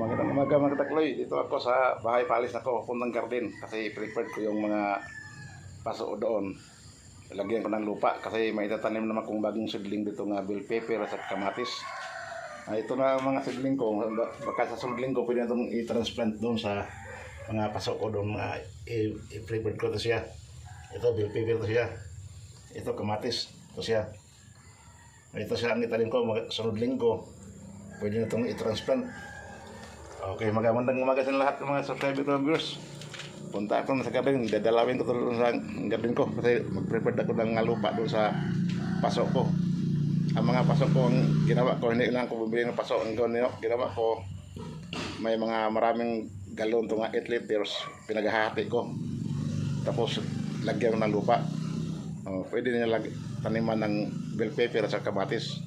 Magandang umaga mga katakloy. Dito ako sa bahay, paalis ako puntang garden kasi prepared ko yung mga paso doon. Lagyan ko ng lupa kasi may itatanim naman kong bagong seedling dito nga bell pepper at kamatis. Ito na ang mga seedling ko. Baka sa seedling ko pwede na itong i-transplant doon sa mga paso ko doon. I-prepared ko ito siya. Ito bell pepper ito siya. Ito kamatis ito siya. Ito siya ang itanim ko sunod linggo. Pwede na itong i-transplant. Okay, magandang umaga sa lahat ng mga subscriber ko viewers. Punta ako sa garden, dadalawin ko doon sa garden ko kasi mag-prepare ako ng lupa doon sa pasok ko. Ang mga pasok ko, ang ginawa ko, hindi lang ako bumili ng pasok. Ang ginawa ko, may mga maraming galon ito nga 8 liters, pinaghahati ko. Tapos, lagyan ko ng lupa. Pwede nila taniman ng bell pepper at kamatis.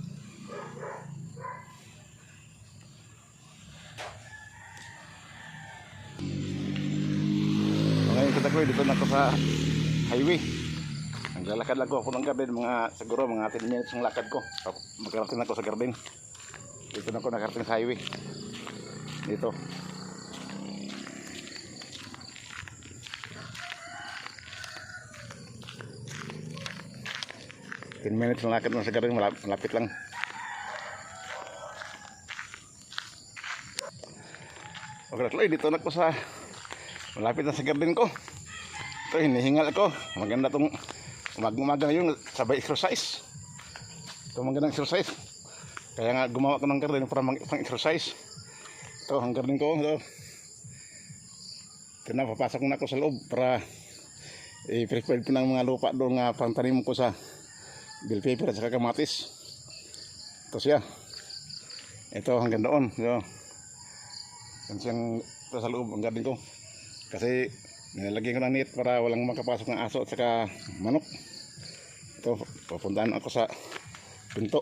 Dito na ako sa highway. Naglalakad lang ako ng garden, siguro mga 10 minutes ang lakad ko. Magkarating ako sa garden. Dito na ako nakarating sa highway. Dito. Ten minutes ang lakad mo sa garden, malapit lang. Okay, dito na ako sa malapit na sa garden ko. Ito, hinihingal ako. Maganda itong umaga ngayon, sabay exercise. Ito magandang exercise. Kaya nga gumawa ko ng garden para pang-exercise. Ito, ang garden ko. Ito. Papasok na ako sa loob para i-prepare ko ng mga lupa doon nga pang-tanim ko sa bell pepper at saka kamatis. Ito siya. Ito hanggang doon. Ito. Ito sa loob ang garden ko. Kasi nilagyan ko ng net para walang makapasok ng aso at saka manok. Ito, pupuntahan ako sa pinto.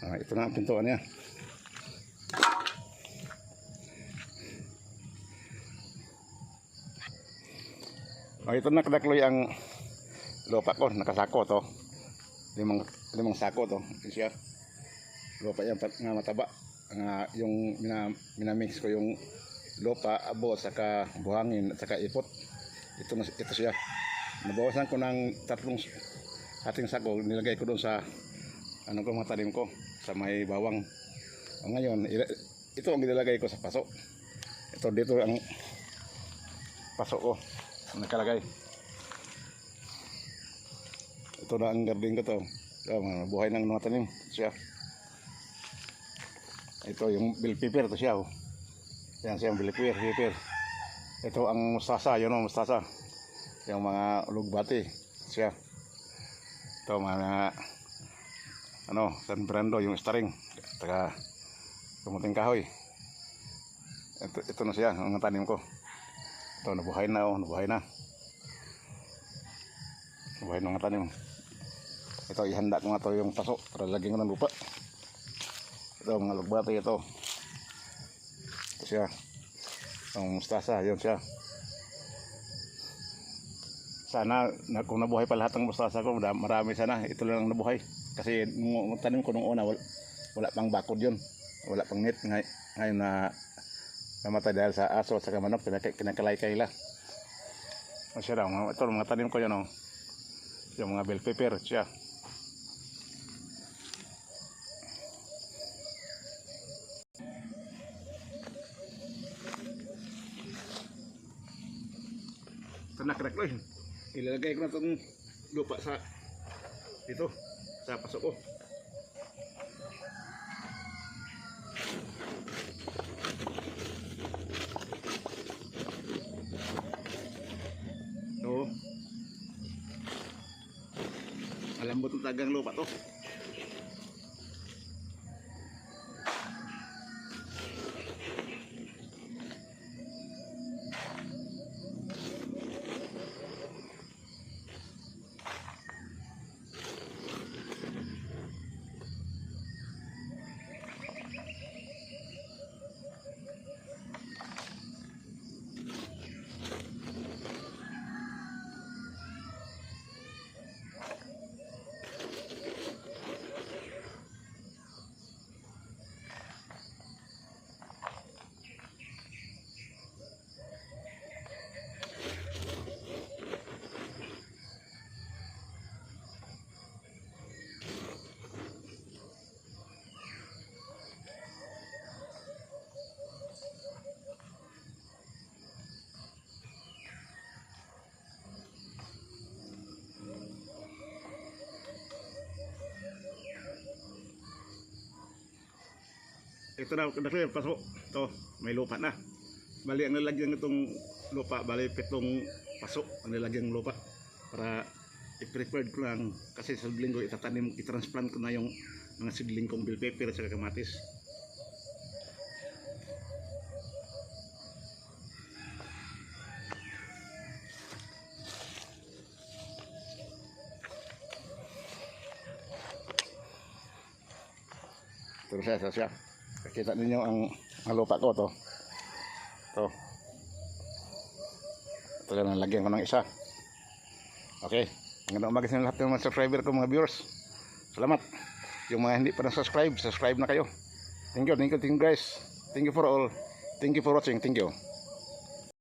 Ito na ang pintuan niya. Ito na kadakloy ang lupa ko, nakasako to. Limang sako to. Ito siya. Lupa yan nga mataba. Yung minamix ko yung lupa, abo, saka buhangin at saka ipot. Ito siya. Nabawasan ko ng 3 hating sako. Nilagay ko doon sa matanim ko sa may bawang. Ngayon, ito ang nilalagay ko sa paso. Ito dito ang paso ko nakalagay. Ito na ang garden ko to. Buhay ng mga tanim siya. Ito yung bell pepper to siya. Yan siya ang bell pepper. Ito ang mustasa, yun o mustasa. Yung mga ulugbati siya. Ito mga San Brando, yung staring. Taka kumuting kahoy. Ito na siya ang tanim ko. Ito nabuhay na nabuhay na. Nabuhay ng tanim. Ito, ihanda ko nga ito yung paso para lagyan ko ng lupa. Ito, mga lugbati ito. Ito siya. Ang mustasa, yun siya. Sana, kung nabuhay pa lahat ng mustasa ko, marami sana. Ito lang ang nabuhay. Kasi nung tanim ko nung una, wala pang bakod yun. Wala pang net. Ngayon na namatay dahil sa aso at saka manok, kinakalay-kayla. O siya daw, ito mga tanim ko yun. Yung mga bell pepper, siya. Nakakloy, ilalagay ko na itong lupa sa dito sa pasok ko. So, malambot ang tagang lupa to. ito na, paso. Ito, may lupa na. Bali, ang nilagyan itong lupa, bali 7 paso ang nilagyan ng lupa. Para i-prepared ko lang, kasi sa linggo itatanim, i-transplant ko na yung mga seedling kong bell pepper at saka kamatis. Ito siya. Nakita ninyo ang lupa ko to. Ito lang nalagyan ko ng isa. Okay. Magandang umaga sa lahat ng mga subscriber ko, mga viewers. Salamat. Yung mga hindi pa na-subscribe, subscribe na kayo. Thank you guys. Thank you for all. Thank you for watching. Thank you.